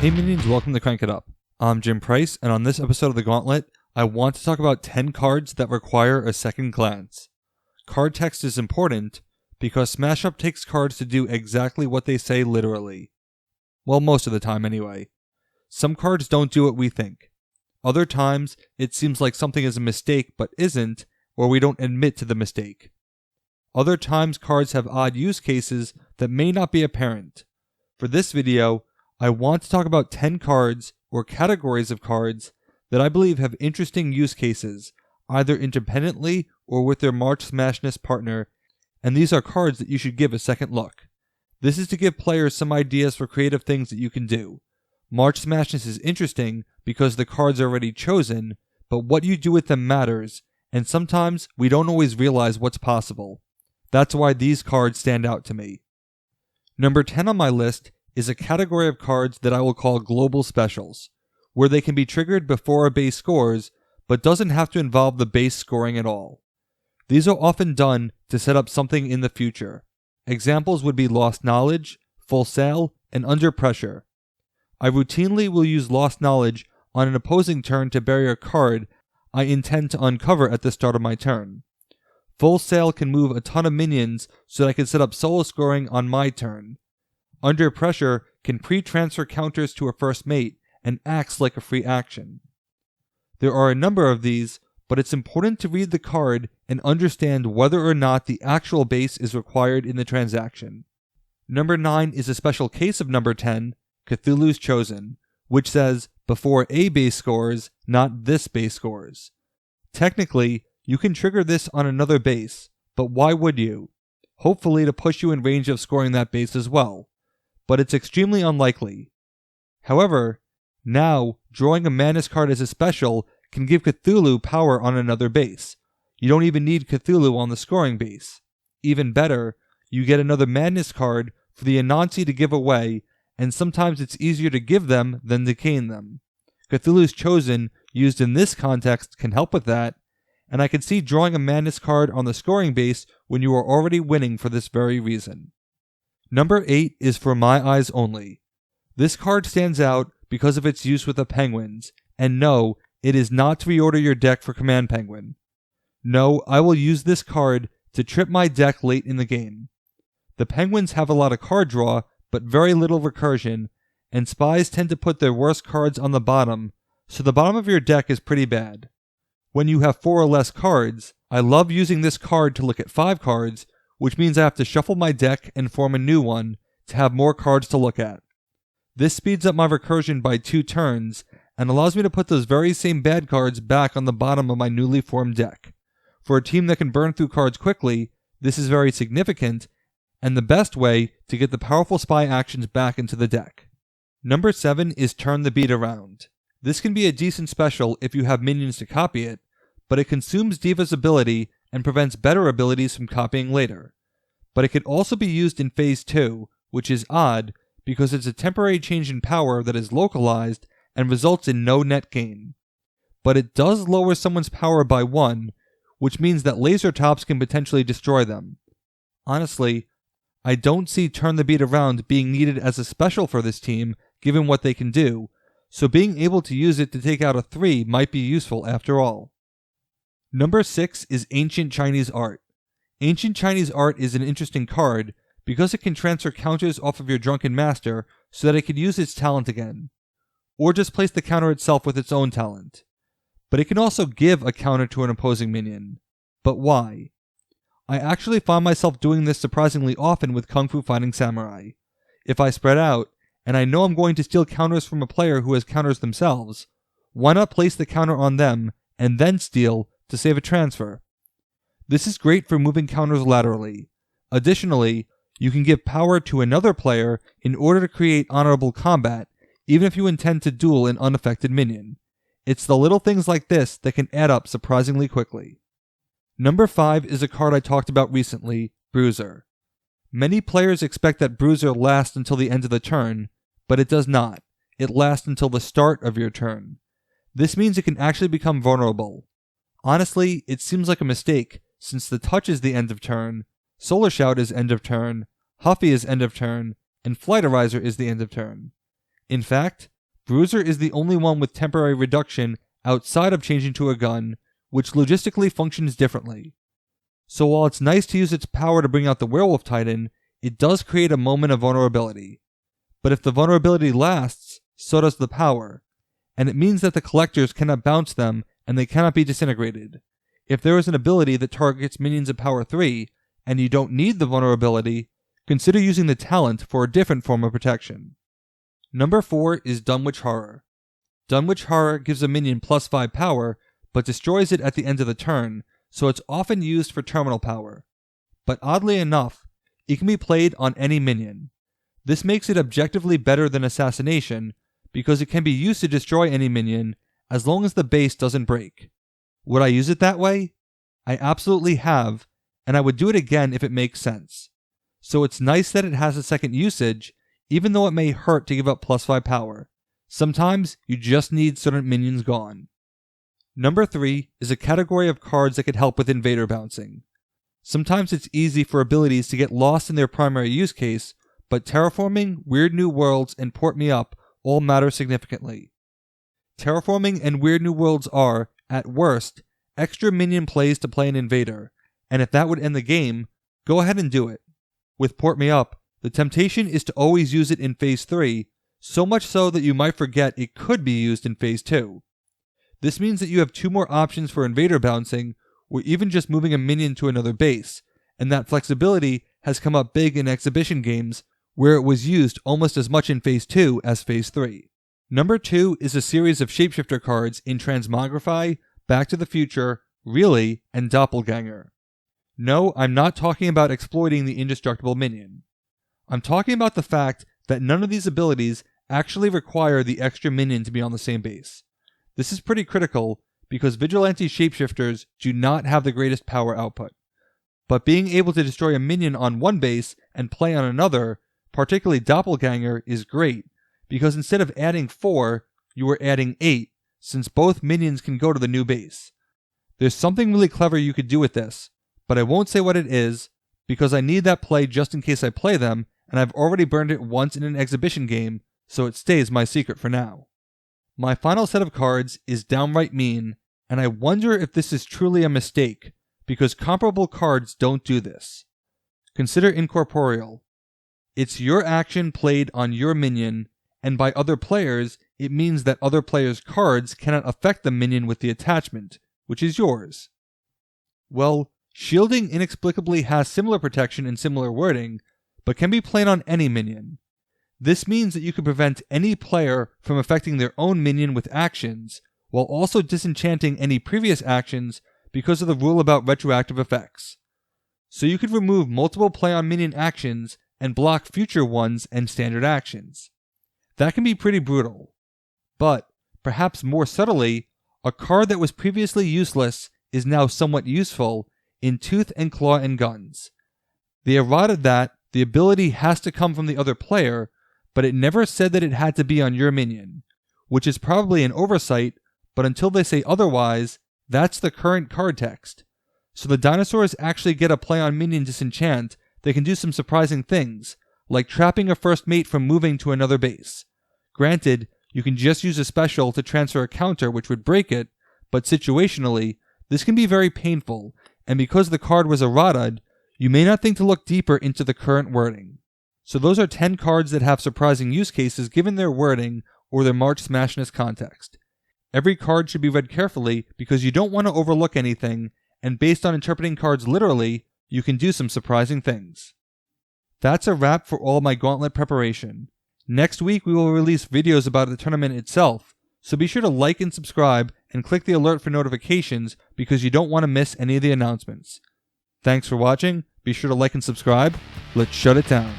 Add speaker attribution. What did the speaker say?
Speaker 1: Hey minions, welcome to Crank It Up. I'm Jim Price, and on this episode of the Gauntlet, I want to talk about 10 cards that require a second glance. Card text is important because Smash Up takes cards to do exactly what they say literally. Well, most of the time anyway. Some cards don't do what we think. Other times, it seems like something is a mistake but isn't, or we don't admit to the mistake. Other times, cards have odd use cases that may not be apparent. For this video, I want to talk about 10 cards, or categories of cards, that I believe have interesting use cases, either independently or with their March Smashness partner, and these are cards that you should give a second look. This is to give players some ideas for creative things that you can do. March Smashness is interesting because the cards are already chosen, but what you do with them matters, and sometimes we don't always realize what's possible. That's why these cards stand out to me. Number 10 on my list is a category of cards that I will call global specials, where they can be triggered before a base scores, but doesn't have to involve the base scoring at all. These are often done to set up something in the future. Examples would be Lost Knowledge, Full Sail, and Under Pressure. I routinely will use Lost Knowledge on an opposing turn to bury a card I intend to uncover at the start of my turn. Full Sail can move a ton of minions so that I can set up solo scoring on my turn. Under Pressure can pre-transfer counters to a first mate and acts like a free action. There are a number of these, but it's important to read the card and understand whether or not the actual base is required in the transaction. Number 9 is a special case of number 10, Cthulhu's Chosen, which says before a base scores, not this base scores. Technically, you can trigger this on another base, but why would you? Hopefully to push you in range of scoring that base as well, but it's extremely unlikely. However, now, drawing a Madness card as a special can give Cthulhu power on another base. You don't even need Cthulhu on the scoring base. Even better, you get another Madness card for the Anansi to give away, and sometimes it's easier to give them than to gain them. Cthulhu's Chosen, used in this context, can help with that, and I can see drawing a Madness card on the scoring base when you are already winning for this very reason. Number 8 is For My Eyes Only. This card stands out because of its use with the Penguins, and no, it is not to reorder your deck for Command Penguin. No, I will use this card to trip my deck late in the game. The Penguins have a lot of card draw, but very little recursion, and spies tend to put their worst cards on the bottom, so the bottom of your deck is pretty bad. When you have 4 or less cards, I love using this card to look at 5 cards, which means I have to shuffle my deck and form a new one to have more cards to look at. This speeds up my recursion by 2 turns and allows me to put those very same bad cards back on the bottom of my newly formed deck. For a team that can burn through cards quickly, this is very significant and the best way to get the powerful spy actions back into the deck. Number 7 is Turn the Beat Around. This can be a decent special if you have minions to copy it, but it consumes Diva's ability and prevents better abilities from copying later. But it can also be used in Phase 2, which is odd because it's a temporary change in power that is localized and results in no net gain. But it does lower someone's power by 1, which means that laser tops can potentially destroy them. Honestly, I don't see Turn the Beat Around being needed as a special for this team given what they can do, so being able to use it to take out a 3 might be useful after all. Number 6 is Ancient Chinese Art. Ancient Chinese Art is an interesting card because it can transfer counters off of your Drunken Master so that it can use its talent again, or just place the counter itself with its own talent. But it can also give a counter to an opposing minion. But why? I actually find myself doing this surprisingly often with Kung Fu Fighting Samurai. If I spread out, and I know I'm going to steal counters from a player who has counters themselves, why not place the counter on them and then steal to save a transfer? This is great for moving counters laterally. Additionally, you can give power to another player in order to create honorable combat, even if you intend to duel an unaffected minion. It's the little things like this that can add up surprisingly quickly. Number 5 is a card I talked about recently, Bruzer. Many players expect that Bruzer lasts until the end of the turn, but it does not. It lasts until the start of your turn. This means it can actually become vulnerable. Honestly, it seems like a mistake, since the touch is the end of turn, Solar Shout is end of turn, Huffy is end of turn, and Flighterizer is the end of turn. In fact, Bruzer is the only one with temporary reduction outside of changing to a gun, which logistically functions differently. So while it's nice to use its power to bring out the Werewolf Titan, it does create a moment of vulnerability. But if the vulnerability lasts, so does the power, and it means that the collectors cannot bounce them and they cannot be disintegrated. If there is an ability that targets minions of power 3, and you don't need the vulnerability, consider using the talent for a different form of protection. Number 4 is Dunwich Horror. Dunwich Horror gives a minion +5 power, but destroys it at the end of the turn, so it's often used for terminal power. But oddly enough, it can be played on any minion. This makes it objectively better than Assassination, because it can be used to destroy any minion, as long as the base doesn't break. Would I use it that way? I absolutely have, and I would do it again if it makes sense. So it's nice that it has a second usage, even though it may hurt to give up +5 power. Sometimes you just need certain minions gone. Number 3 is a category of cards that could help with invader bouncing. Sometimes it's easy for abilities to get lost in their primary use case, but Terraforming, Weird New Worlds, and Port Me Up all matter significantly. Terraforming and Weird New Worlds are, at worst, extra minion plays to play an invader, and if that would end the game, go ahead and do it. With Port Me Up, the temptation is to always use it in Phase 3, so much so that you might forget it could be used in Phase 2. This means that you have 2 more options for invader bouncing, or even just moving a minion to another base, and that flexibility has come up big in exhibition games, where it was used almost as much in Phase 2 as Phase 3. Number 2 is a series of shapeshifter cards in Transmogrify, Back to the Future, Really, and Doppelganger. No, I'm not talking about exploiting the indestructible minion. I'm talking about the fact that none of these abilities actually require the extra minion to be on the same base. This is pretty critical because vigilante shapeshifters do not have the greatest power output. But being able to destroy a minion on one base and play on another, particularly Doppelganger, is great because instead of adding 4, you are adding 8, since both minions can go to the new base. There's something really clever you could do with this, but I won't say what it is because I need that play just in case I play them, and I've already burned it once in an exhibition game, so it stays my secret for now. My final set of cards is downright mean, and I wonder if this is truly a mistake, because comparable cards don't do this. Consider Incorporeal. It's your action played on your minion, and by other players, it means that other players' cards cannot affect the minion with the attachment, which is yours. Well, shielding inexplicably has similar protection and similar wording, but can be played on any minion. This means that you can prevent any player from affecting their own minion with actions, while also disenchanting any previous actions because of the rule about retroactive effects. So you could remove multiple play on minion actions and block future ones and standard actions. That can be pretty brutal. But, perhaps more subtly, a card that was previously useless is now somewhat useful in Tooth and Claw and Guns. They errated that the ability has to come from the other player, but it never said that it had to be on your minion, which is probably an oversight, but until they say otherwise, that's the current card text. So the dinosaurs actually get a play on minion disenchant that can do some surprising things, like trapping a first mate from moving to another base. Granted, you can just use a special to transfer a counter which would break it, but situationally, this can be very painful, and because the card was errated, you may not think to look deeper into the current wording. So those are 10 cards that have surprising use cases given their wording or their March Smashness context. Every card should be read carefully because you don't want to overlook anything, and based on interpreting cards literally, you can do some surprising things. That's a wrap for all my Gauntlet preparation. Next week we will release videos about the tournament itself, so be sure to like and subscribe and click the alert for notifications because you don't want to miss any of the announcements. Thanks for watching, be sure to like and subscribe, let's shut it down.